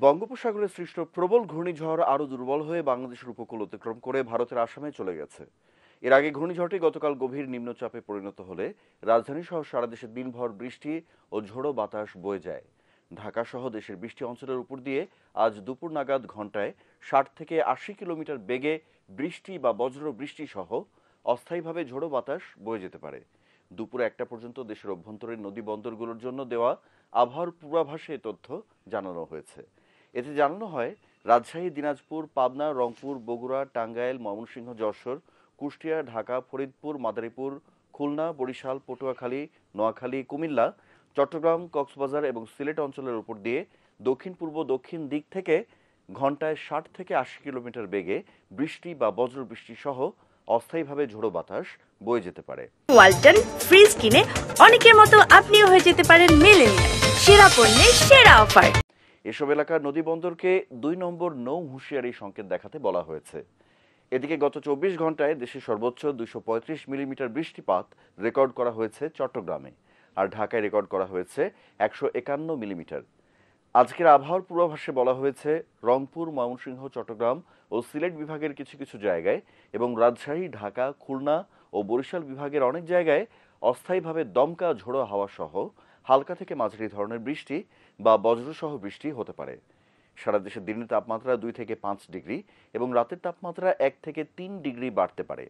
বঙ্গোপসাগরে সৃষ্ট প্রবল ঘূর্ণিঝড় আরও দুর্বল হয়ে বাংলাদেশের উপকূল অতিক্রম করে ভারতের আসামে চলে গেছে। এর আগে ঘূর্ণিঝড়টি গতকাল গভীর নিম্নচাপে পরিণত হলে রাজধানী সহ সারা দেশে দিনভর বৃষ্টি ও ঝোড়ো বাতাস বয়ে যায়। ঢাকা সহ দেশের বৃষ্টি অঞ্চলের উপর দিয়ে আজ দুপুর নাগাদ ঘন্টায় 60 থেকে 80 কিলোমিটার বেগে বৃষ্টি বা বজ্র বৃষ্টি সহ অস্থায়ীভাবে ঝোড়ো বাতাস বয়ে যেতে পারে। দুপুর 1টা পর্যন্ত দেশের অভ্যন্তরীণ নদী বন্দরগুলোর জন্য দেওয়া আবহাওয়ার পূর্বাভাসে এ তথ্য জানানো হয়েছে। এতে জানানো হয়, রাজশাহী, দিনাজপুর, পাবনা, রংপুর, বগুড়া, টাঙ্গাইল, ময়মনসিংহ, যশোর, কুষ্টিয়া, ঢাকা, ফরিদপুর, মাদারীপুর, খুলনা, বরিশাল, পটুয়াখালী, নোয়াখালী, কুমিল্লা, চট্টগ্রাম, কক্সবাজার এবং সিলেট অঞ্চলের উপর দিয়ে দক্ষিণ পূর্ব দক্ষিণ দিক থেকে ঘন্টায় 60 থেকে 80 কিলোমিটার বেগে বৃষ্টি বা বজ্রবৃষ্টি সহ অস্থায়ীভাবে ঝোড়ো বাতাস বয়ে যেতে পারে। ওয়ালটন ফ্রিজ কিনে অনেকের মতো আপনিও হয়ে যেতে পারেন মিলেনিয়াল সেরা পণ্যের সেরা অফার। এসব এলাকার নদী বন্দরকে 2 নম্বর নৌ হুঁশিয়ারি সংকেত দেখাতে বলা হয়েছে। এদিকে গত 24 ঘন্টায় দেশে সর্বোচ্চ 235 মিলিমিটার বৃষ্টিপাত রেকর্ড করা হয়েছে চট্টগ্রামে, আর ঢাকায় রেকর্ড করা হয়েছে 151 মিলিমিটার। আজকের আবহাওয়ার পূর্বাভাসে বলা হয়েছে, রংপুর, ময়মনসিংহ, চট্টগ্রাম ও সিলেট বিভাগের কিছু কিছু জায়গায় এবং রাজশাহী, ঢাকা, খুলনা ও বরিশাল বিভাগের অনেক জায়গায় অস্থায়ীভাবে দমকা ঝোড়ো হাওয়া সহ হালকা থেকে মাঝারি ধরনের বৃষ্টি বা বজ্রসহ বৃষ্টি হতে পারে। সারা দেশে দিনের তাপমাত্রা 2 থেকে 5 ডিগ্রি এবং রাতের তাপমাত্রা 1 থেকে 3 ডিগ্রি বাড়তে পারে।